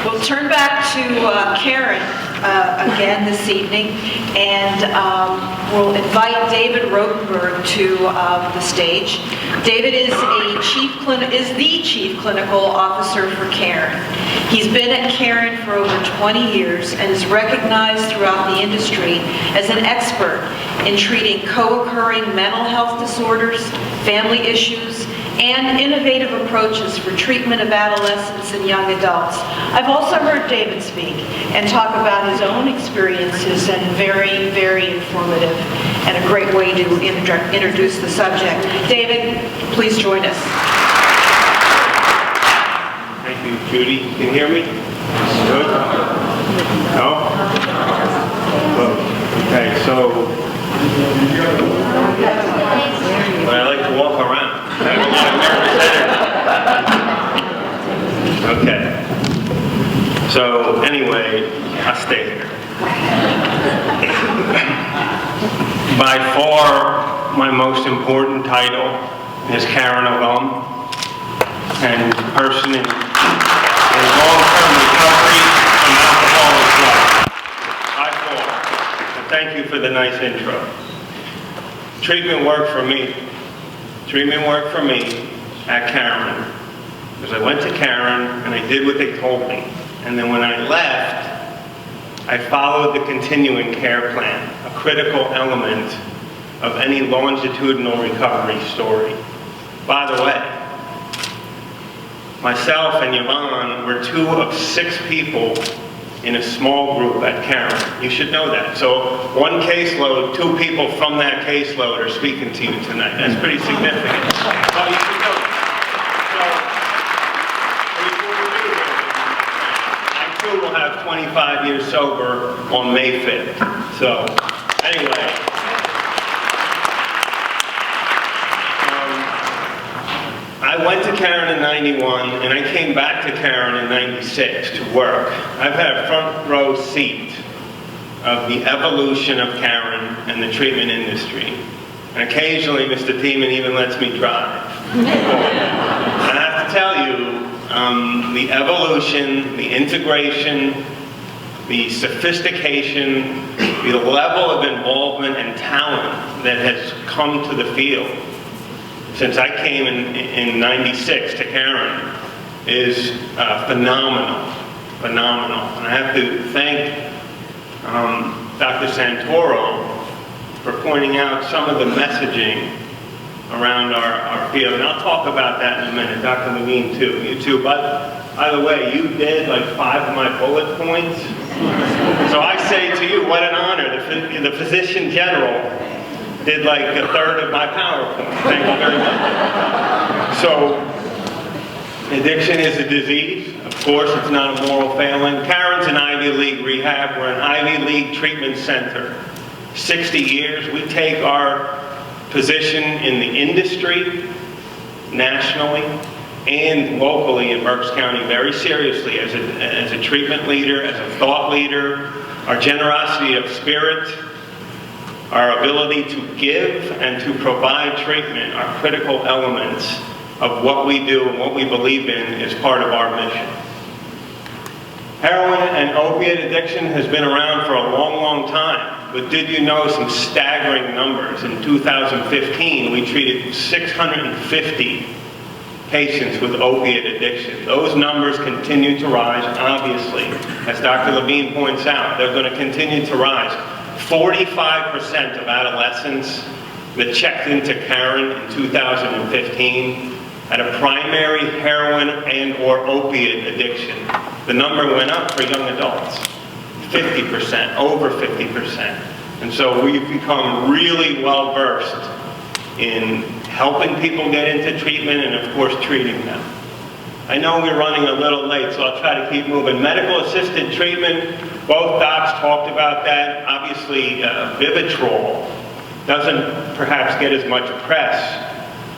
We'll turn back to Caron again this evening, and we'll invite David Rotenberg to the stage. David is the chief clinical officer for Caron. He's been at Caron for over 20 years and is recognized throughout the industry as an expert in treating co-occurring mental health disorders, family issues, and innovative approaches for treatment of adolescents and young adults. I've also heard David speak and talk about his own experiences, and very, very informative and a great way to introduce the subject. David, please join us. Thank you, Judy. Can you hear me? Good? No? Oh, okay, so I like to walk around. I have a lot of nervous energy. Okay. So anyway, I'll stay here. By far, my most important title is Caron alum and person in long-term recovery from alcohol and drugs. By far. And thank you for the nice intro. Treatment worked for me. Treatment worked for me at Caron, because I went to Caron and I did what they told me. And then when I left, I followed the continuing care plan, a critical element of any longitudinal recovery story. By the way, myself and Yvonne were 2 of 6 people in a small group at Caron. You should know that. So one caseload, 2 people from that caseload are speaking to you tonight. That's pretty significant. Well, you should know that. So, I too will have 25 years sober on May 5th. So, anyway. I went to Caron in 91, and I came back to Caron in 96 to work. I've had a front row seat of the evolution of Caron and the treatment industry. And occasionally, Mr. Tiemann even lets me drive. And I have to tell you, the evolution, the integration, the sophistication, the level of involvement and talent that has come to the field since I came in 96 to Caron is phenomenal, phenomenal. And I have to thank Dr. Santoro for pointing out some of the messaging around our field. And I'll talk about that in a minute. Dr. Levine too, you too. But by the way, you did like 5 of my bullet points. So I say to you, what an honor. The Physician General did like 1/3 of my PowerPoint. Thank you very much. So, addiction is a disease. Of course, it's not a moral failing. Caron's an Ivy League rehab. We're an Ivy League treatment center. 60 years. We take our position in the industry, nationally, and locally in Berks County very seriously as a treatment leader, as a thought leader. Our generosity of spirit, our ability to give and to provide treatment are critical elements of what we do and what we believe in is part of our mission. Heroin and opiate addiction has been around for a long, long time. But did you know some staggering numbers? In 2015, we treated 650 patients with opiate addiction. Those numbers continue to rise, obviously. As Dr. Levine points out, they're going to continue to rise. 45% of adolescents that checked into Caron in 2015 had a primary heroin and or opiate addiction. The number went up for young adults, 50%, over 50%. And so we've become really well versed in helping people get into treatment and of course treating them. I know we're running a little late, so I'll try to keep moving. Medical assisted treatment, both docs talked about that. Obviously, Vivitrol doesn't perhaps get as much press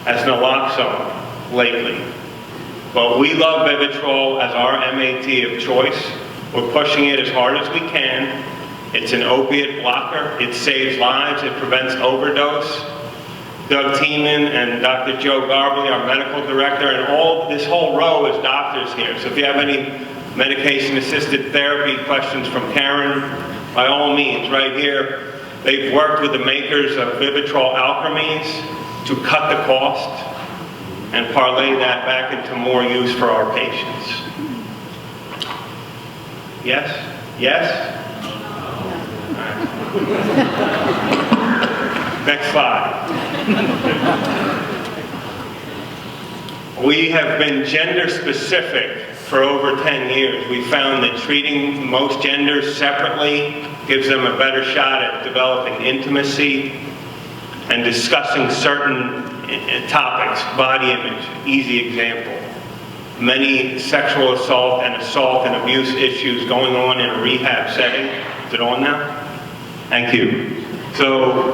as naloxone lately. But we love Vivitrol as our MAT of choice. We're pushing it as hard as we can. It's an opiate blocker. It saves lives. It prevents overdose. Doug Tiemann and Dr. Joe Garbely, our medical director, and this whole row is doctors here. So if you have any medication-assisted therapy, questions from Caron. By all means, right here, they've worked with the makers of Vivitrol alkermes to cut the cost and parlay that back into more use for our patients. Yes? Yes? Next slide. We have been gender specific for over 10 years. We found that treating most genders separately gives them a better shot at developing intimacy and discussing certain topics. Body image, easy example. Many sexual assault and abuse issues going on in a rehab setting. Is it on now? Thank you. So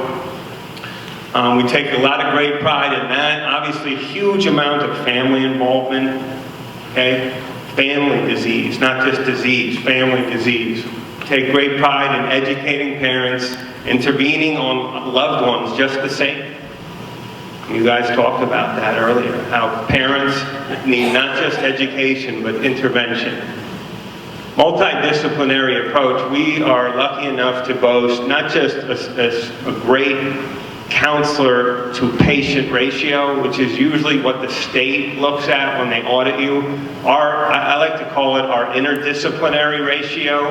we take a lot of great pride in that. Obviously, huge amount of family involvement. Okay, family disease, not just disease, family disease. Take great pride in educating parents, intervening on loved ones just the same. You guys talked about that earlier, how parents need not just education, but intervention. Multidisciplinary approach, we are lucky enough to boast not just a great counselor to patient ratio, which is usually what the state looks at when they audit you. I like to call it our interdisciplinary ratio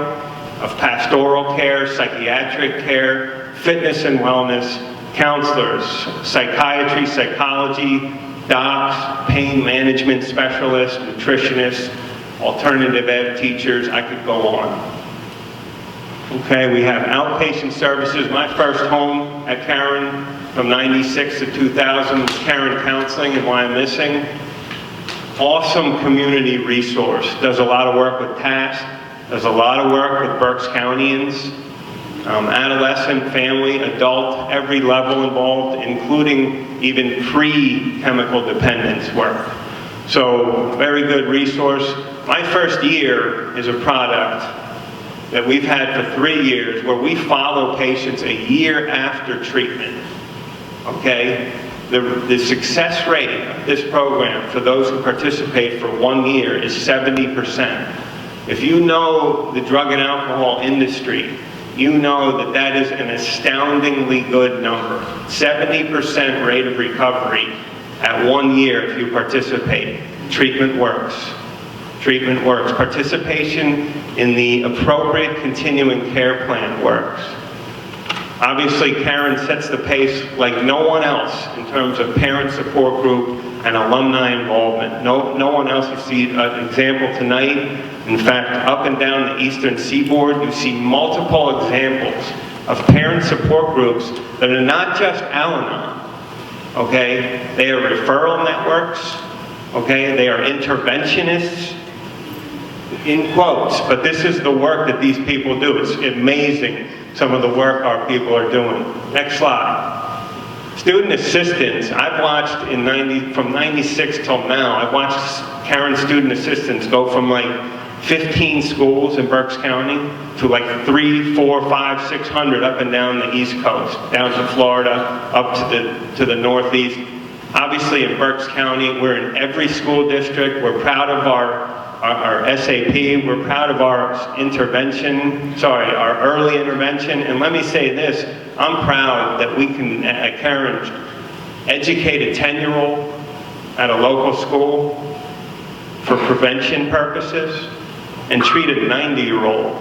of pastoral care, psychiatric care, fitness and wellness, counselors, psychiatry, psychology, docs, pain management specialists, nutritionists, alternative ed teachers, I could go on. Okay, we have outpatient services. My first home at Caron from 96 to 2000 was Caron Counseling in Wyomissing. Awesome community resource. Does a lot of work with TASC, does a lot of work with Berks Countyans, adolescent, family, adult, every level involved, including even pre-chemical dependence work. So, very good resource. My first year is a product that we've had for 3 years where we follow patients a year after treatment. Okay? The success rate of this program for those who participate for 1 year is 70%. If you know the drug and alcohol industry, you know that that is an astoundingly good number. 70% rate of recovery at 1 year if you participate. Treatment works. Treatment works. Participation in the appropriate continuing care plan works. Obviously, Caron sets the pace like no one else in terms of parent support group and alumni involvement. No one else. You see an example tonight. In fact, up and down the eastern seaboard, you see multiple examples of parent support groups that are not just Al-Anon. Okay? They are referral networks. Okay? They are interventionists. In quotes, but this is the work that these people do. It's amazing, some of the work our people are doing. Next slide. Student assistants, I've watched from 96 till now, I've watched Caron student assistants go from like 15 schools in Berks County to like 300, 400, 500, 600 up and down the East Coast, down to Florida, up to the Northeast. Obviously in Berks County, we're in every school district. We're proud of our SAP, we're proud of our our early intervention. And let me say this, I'm proud that we can, at Caron, educate a 10-year-old at a local school for prevention purposes and treat a 90-year-old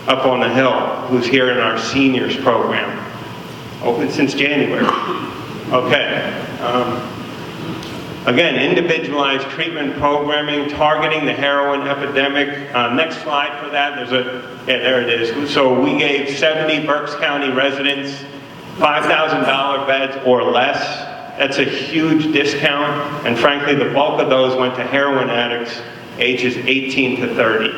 up on the hill who's here in our seniors program. Open since January. Okay. Again, individualized treatment programming, targeting the heroin epidemic. Next slide for that. There it is. So we gave 70 Berks County residents $5,000 beds or less. That's a huge discount. And frankly, the bulk of those went to heroin addicts ages 18 to 30.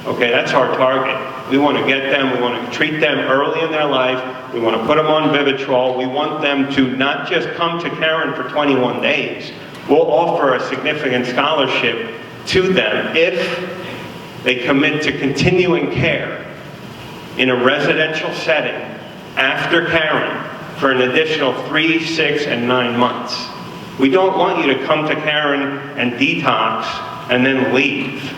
Okay, that's our target. We want to get them, we want to treat them early in their life. We want to put them on Vivitrol. We want them to not just come to Caron for 21 days. We'll offer a significant scholarship to them if they commit to continuing care in a residential setting after Caron for an additional 3, 6, and 9 months. We don't want you to come to Caron and detox and then leave.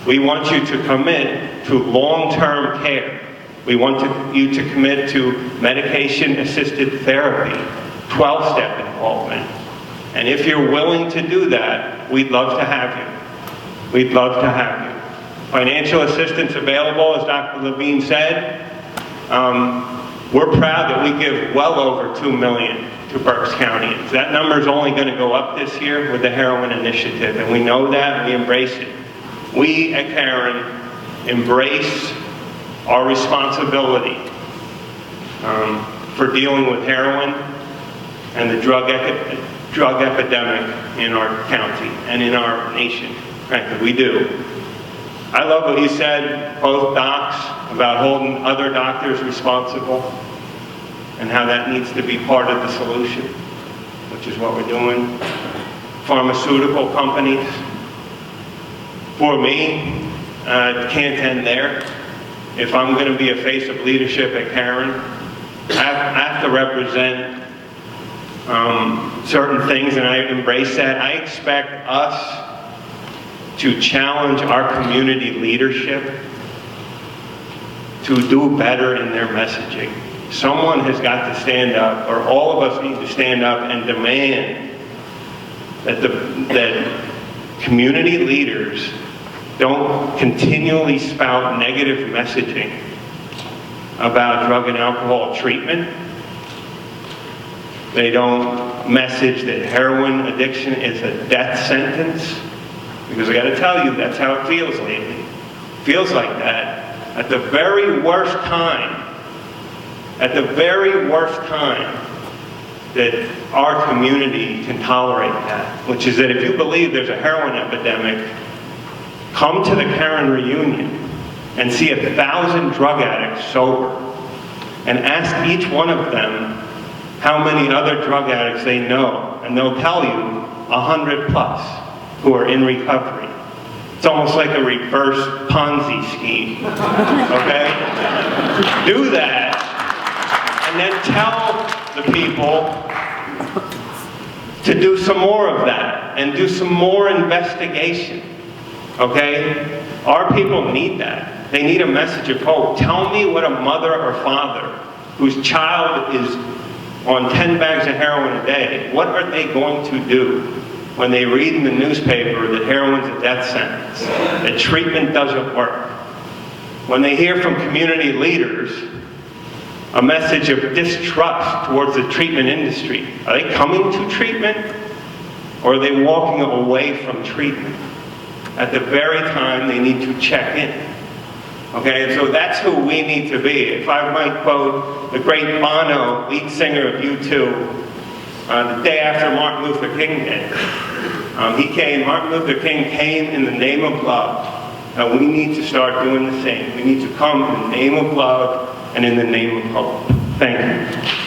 We want you to commit to long-term care. We want you to commit to medication-assisted therapy, 12-step involvement. And if you're willing to do that, we'd love to have you. We'd love to have you. Financial assistance available, as Dr. Levine said. We're proud that we give well over $2 million to Berks County. That number is only going to go up this year with the Heroin Initiative, and we know that, and we embrace it. We at Caron embrace our responsibility for dealing with heroin and the drug epidemic in our county and in our nation. Frankly, we do. I love what you said, both docs, about holding other doctors responsible and how that needs to be part of the solution, which is what we're doing. Pharmaceutical companies. For me, it can't end there. If I'm going to be a face of leadership at Caron, I have to represent certain things, and I embrace that. I expect us to challenge our community leadership to do better in their messaging. Someone has got to stand up, or all of us need to stand up and demand that community leaders don't continually spout negative messaging about drug and alcohol treatment. They don't message that heroin addiction is a death sentence. Because I got to tell you, that's how it feels lately. It feels like that at the very worst time, that our community can tolerate that, which is that if you believe there's a heroin epidemic, come to the Caron reunion and see 1,000 drug addicts sober and ask each one of them how many other drug addicts they know, and they'll tell you 100 plus who are in recovery. It's almost like a reverse Ponzi scheme, okay? Do that, and then tell the people to do some more of that, and do some more investigation, okay? Our people need that. They need a message of hope. Tell me what a mother or father whose child is on 10 bags of heroin a day, what are they going to do when they read in the newspaper that heroin's a death sentence, that treatment doesn't work? When they hear from community leaders a message of distrust towards the treatment industry, are they coming to treatment, or are they walking away from treatment at the very time they need to check in? Okay, and so that's who we need to be. If I might quote the great Bono, lead singer of U2, the day after Martin Luther King Day. Martin Luther King came in the name of love. And we need to start doing the same. We need to come in the name of love and in the name of hope. Thank you.